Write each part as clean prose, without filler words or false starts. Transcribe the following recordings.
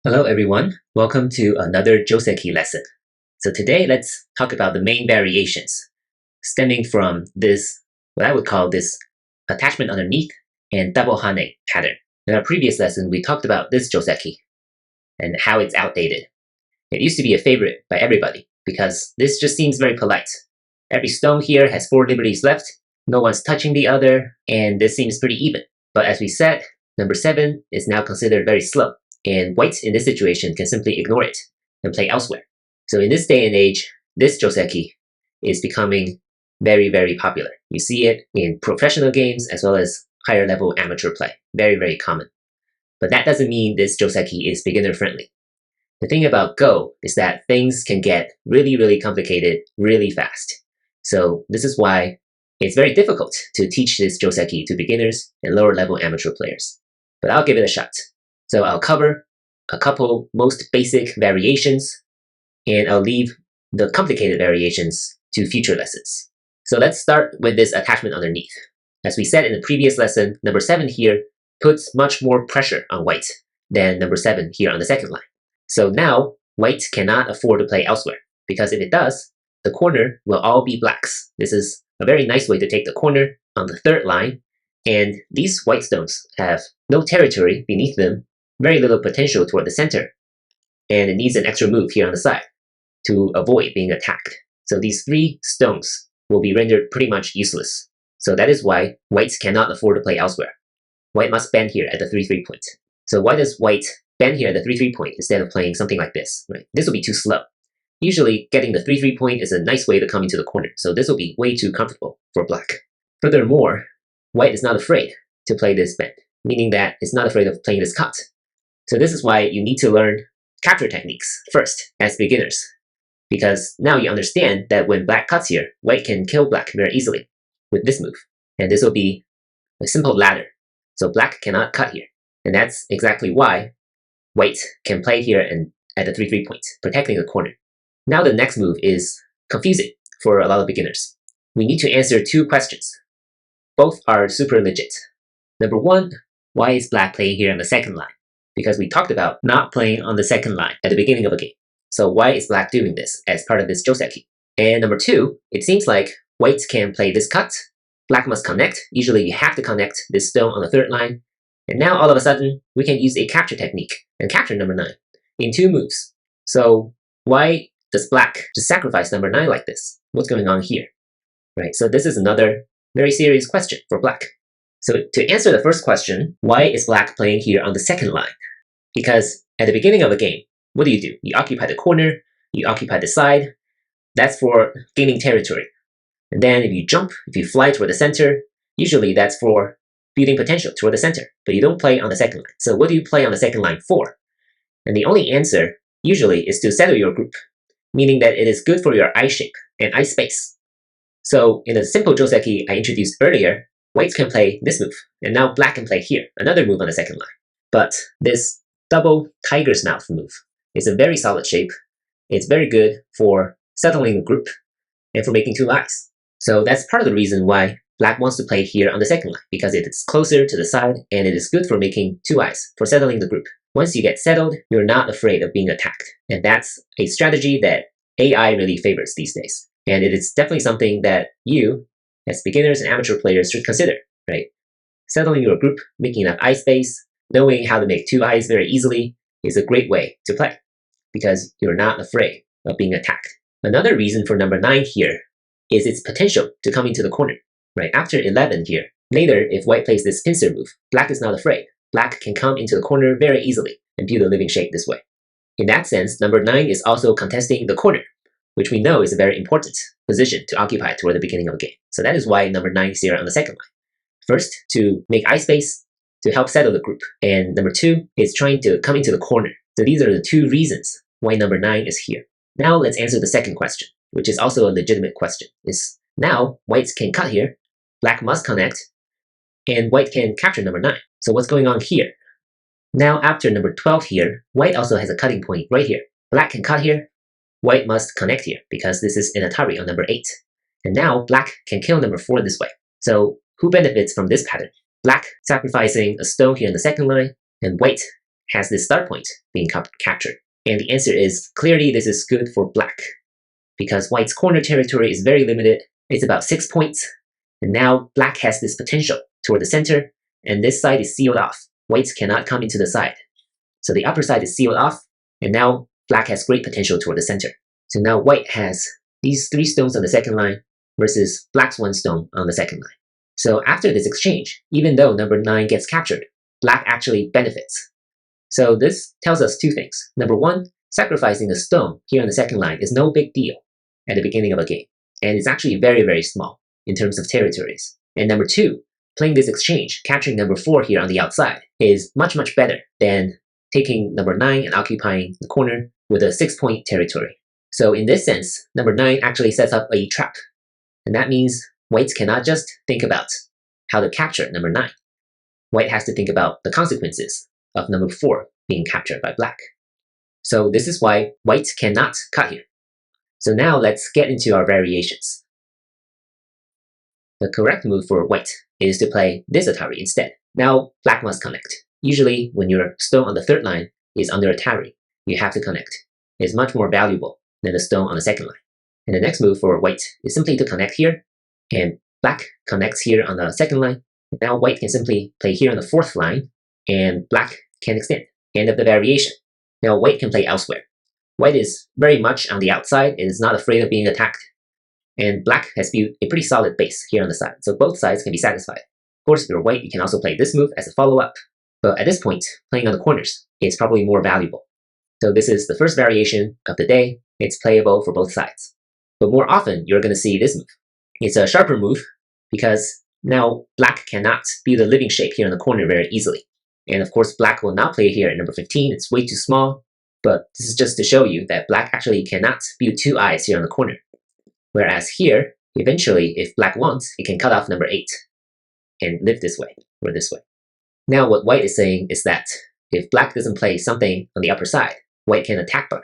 Hello everyone, welcome to another Josekis lesson. So today let's talk about the main variations stemming from this, what I would call this attachment underneath and double hane pattern. In our previous lesson, we talked about this Joseki and how it's outdated. It used to be a favorite by everybody because this just seems very polite. Every stone here has 4 liberties left, no one's touching the other, and this seems pretty even. But as we said, number 7 is now considered very slow, and white in this situation can simply ignore it and play elsewhere. So in this day and age, this Joseki is becoming very, very popular. You see it in professional games as well as higher level amateur play. Very, very common. But that doesn't mean this Joseki is beginner friendly. The thing about Go is that things can get really, really complicated really fast. So this is why it's very difficult to teach this Joseki to beginners and lower level amateur players. But I'll give it a shot. So I'll cover a couple most basic variations, and I'll leave the complicated variations to future lessons. So let's start with this attachment underneath. As we said in the previous lesson, number 7 here puts much more pressure on white than number 7 here on the second line. So now white cannot afford to play elsewhere, because if it does, the corner will all be blacks. This is a very nice way to take the corner on the third line, and these white stones have no territory beneath them, very little potential toward the center, and it needs an extra move here on the side to avoid being attacked. So these 3 stones will be rendered pretty much useless. So that is why whites cannot afford to play elsewhere. White must bend here at the 3-3 point. So why does white bend here at the 3-3 point instead of playing something like this? Right? This will be too slow. Usually getting the 3-3 point is a nice way to come into the corner, so this will be way too comfortable for black. Furthermore, white is not afraid to play this bend, meaning that it's not afraid of playing this cut. So this is why you need to learn capture techniques first as beginners, because now you understand that when black cuts here, white can kill black very easily with this move. And this will be a simple ladder. So black cannot cut here. And that's exactly why white can play here and at the 3-3 point, protecting the corner. Now the next move is confusing for a lot of beginners. We need to answer 2 questions. Both are super legit. Number 1, why is black playing here on the second line? Because we talked about not playing on the second line at the beginning of a game. So why is black doing this as part of this Joseki? And number 2, it seems like white can play this cut, black must connect. Usually you have to connect this stone on the third line. And now all of a sudden, we can use a capture technique and capture number 9 in 2 moves. So why does black just sacrifice number 9 like this? What's going on here? Right, so this is another very serious question for black. So to answer the first question, why is black playing here on the second line? Because at the beginning of a game, what do? You occupy the corner, you occupy the side. That's for gaining territory. And then if you jump, if you fly toward the center, usually that's for building potential toward the center, but you don't play on the second line. So what do you play on the second line for? And the only answer usually is to settle your group, meaning that it is good for your eye shape and eye space. So in the simple Joseki I introduced earlier, white can play this move, and now black can play here, another move on the second line. But this double tiger's mouth move is a very solid shape. It's very good for settling the group and for making 2 eyes. So that's part of the reason why black wants to play here on the second line, because it is closer to the side and it is good for making 2 eyes, for settling the group. Once you get settled, you're not afraid of being attacked. And that's a strategy that AI really favors these days. And it is definitely something that you, as beginners and amateur players, should consider, right? Settling your group, making enough eye space, knowing how to make 2 eyes very easily is a great way to play, because you're not afraid of being attacked. Another reason for number 9 here is its potential to come into the corner, right? After 11 here, later if white plays this pincer move, black is not afraid. Black can come into the corner very easily and build a living shape this way. In that sense, number 9 is also contesting the corner, which we know is a very important position to occupy toward the beginning of a game. So that is why number 9 is here on the second line. First, to make eye space, to help settle the group. And number 2 is trying to come into the corner. So these are the 2 reasons why number 9 is here. Now let's answer the second question, which is also a legitimate question. Is now whites can cut here, black must connect, and white can capture number 9. So what's going on here? Now after number 12 here, white also has a cutting point right here. Black can cut here, white must connect here, because this is an Atari on number 8. And now black can kill number 4 this way. So who benefits from this pattern? Black sacrificing a stone here in the second line, and white has this start point being captured? And the answer is clearly this is good for black, because white's corner territory is very limited. It's about 6 points, and now black has this potential toward the center, and this side is sealed off. White cannot come into the side. So the upper side is sealed off, and now black has great potential toward the center. So now white has these 3 stones on the second line versus black's 1 stone on the second line. So after this exchange, even though number 9 gets captured, black actually benefits. So this tells us 2 things. Number 1, sacrificing a stone here on the second line is no big deal at the beginning of a game, and it's actually very, very small in terms of territories. And number 2, playing this exchange, capturing number 4 here on the outside is much, much better than taking number 9 and occupying the corner with a 6-point territory. So in this sense, number 9 actually sets up a trap. And that means white cannot just think about how to capture number 9. White has to think about the consequences of number 4 being captured by black. So this is why white cannot cut here. So now let's get into our variations. The correct move for white is to play this Atari instead. Now black must connect. Usually when your stone on the third line is under Atari, you have to connect. It's much more valuable than the stone on the second line. And the next move for white is simply to connect here, and black connects here on the second line. Now white can simply play here on the fourth line, and black can extend. End of the variation. Now white can play elsewhere. White is very much on the outside, it is not afraid of being attacked. And black has built a pretty solid base here on the side, so both sides can be satisfied. Of course, if you're white, you can also play this move as a follow-up. But at this point, playing on the corners is probably more valuable. So this is the first variation of the day. It's playable for both sides. But more often, you're going to see this move. It's a sharper move because now black cannot build a living shape here in the corner very easily. And of course, black will not play here at number 15. It's way too small. But this is just to show you that black actually cannot build 2 eyes here on the corner. Whereas here, eventually, if black wants, it can cut off number 8 and live this way or this way. Now what white is saying is that if black doesn't play something on the upper side, white can attack black.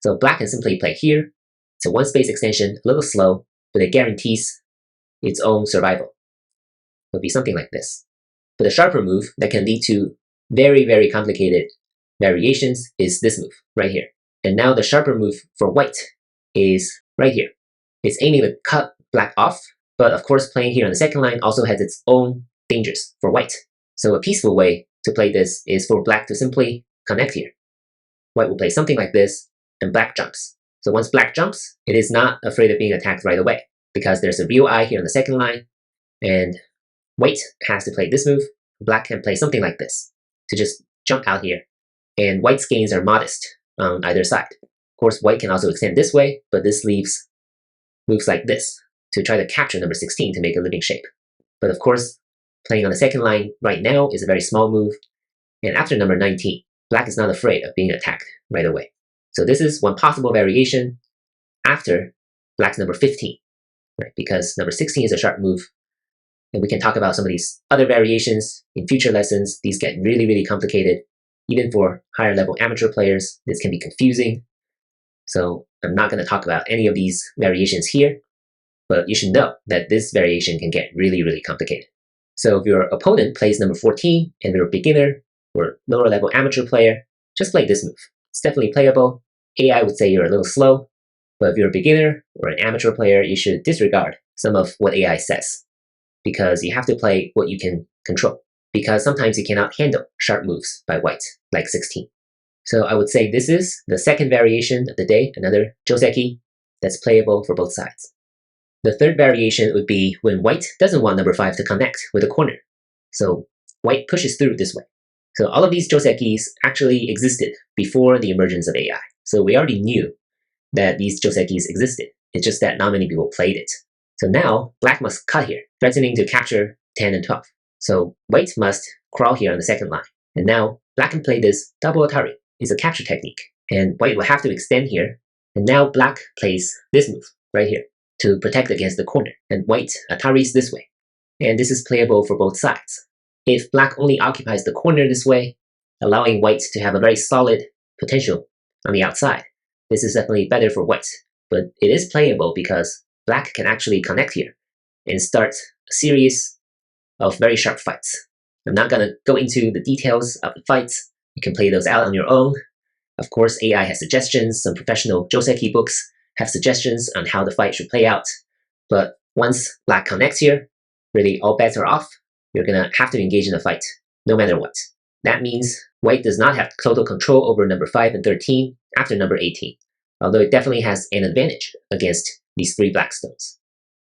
So black can simply play here. It's a 1-space extension, a little slow, but it guarantees its own survival. It would be something like this. But a sharper move that can lead to very, very complicated variations is this move right here. And now the sharper move for white is right here. It's aiming to cut black off, but of course playing here on the second line also has its own dangers for white. So a peaceful way to play this is for black to simply connect here. White will play something like this, and black jumps. So once black jumps, it is not afraid of being attacked right away, because there's a real eye here on the second line, and white has to play this move. Black can play something like this, to just jump out here, and white's gains are modest on either side. Of course, white can also extend this way, but this leaves moves like this, to try to capture number 16 to make a living shape. But of course, playing on the second line right now is a very small move, and after number 19, black is not afraid of being attacked right away. So this is one possible variation after black's number 15, right? Because number 16 is a sharp move, and we can talk about some of these other variations in future lessons. These get really, really complicated. Even for higher level amateur players, this can be confusing. So I'm not going to talk about any of these variations here, but you should know that this variation can get really, really complicated. So if your opponent plays number 14 and you're a beginner or lower level amateur player, just play this move. It's definitely playable. AI would say you're a little slow, but if you're a beginner or an amateur player, you should disregard some of what AI says, because you have to play what you can control, because sometimes you cannot handle sharp moves by white, like 16. So I would say this is the second variation of the day, another Joseki that's playable for both sides. The third variation would be when white doesn't want number 5 to connect with a corner. So white pushes through this way. So all of these Josekis actually existed before the emergence of AI. So we already knew that these Josekis existed. It's just that not many people played it. So now black must cut here, threatening to capture 10 and 12. So white must crawl here on the second line. And now black can play this double Atari. It's a capture technique. And white will have to extend here. And now black plays this move right here to protect against the corner. And white Ataris this way. And this is playable for both sides. If black only occupies the corner this way, allowing white to have a very solid potential on the outside, this is definitely better for white. But it is playable because black can actually connect here and start a series of very sharp fights. I'm not going to go into the details of the fights, You can play those out on your own. Of course, AI has suggestions. Some professional Joseki books have suggestions on how the fight should play out. But once black connects here, really all bets are off. You're gonna have to engage in the fight, no matter what. That means white does not have total control over number 5 and 13 after number 18, although it definitely has an advantage against these 3 black stones.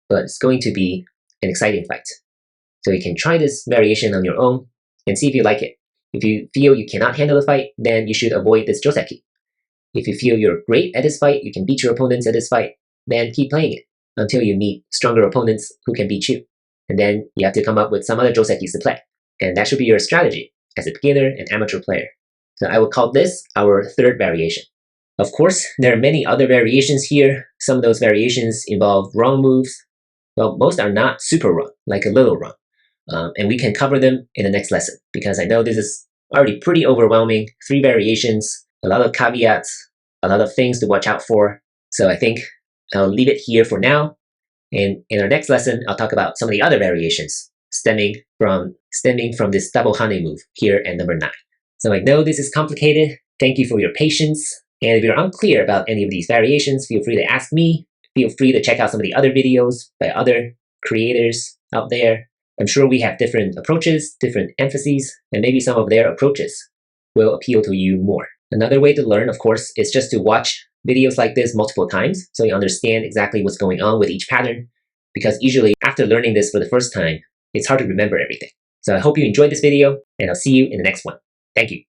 But it's going to be an exciting fight. So you can try this variation on your own and see if you like it. If you feel you cannot handle the fight, then you should avoid this Joseki. If you feel you're great at this fight, you can beat your opponents at this fight, then keep playing it until you meet stronger opponents who can beat you. And then you have to come up with some other Josekis to play. And that should be your strategy as a beginner and amateur player. So I would call this our 3rd variation. Of course, there are many other variations here. Some of those variations involve wrong moves. Well, most are not super wrong, like a little wrong. And we can cover them in the next lesson, because I know this is already pretty overwhelming. 3 variations, a lot of caveats, a lot of things to watch out for. So I think I'll leave it here for now. And in our next lesson, I'll talk about some of the other variations stemming from this double hane move here at number 9. So I know this is complicated. Thank you for your patience. And if you're unclear about any of these variations, feel free to ask me. Feel free to check out some of the other videos by other creators out there. I'm sure we have different approaches, different emphases, and maybe some of their approaches will appeal to you more. Another way to learn, of course, is just to watch videos like this multiple times so you understand exactly what's going on with each pattern, because usually after learning this for the first time, it's hard to remember everything. So I hope you enjoyed this video, and I'll see you in the next one. Thank you.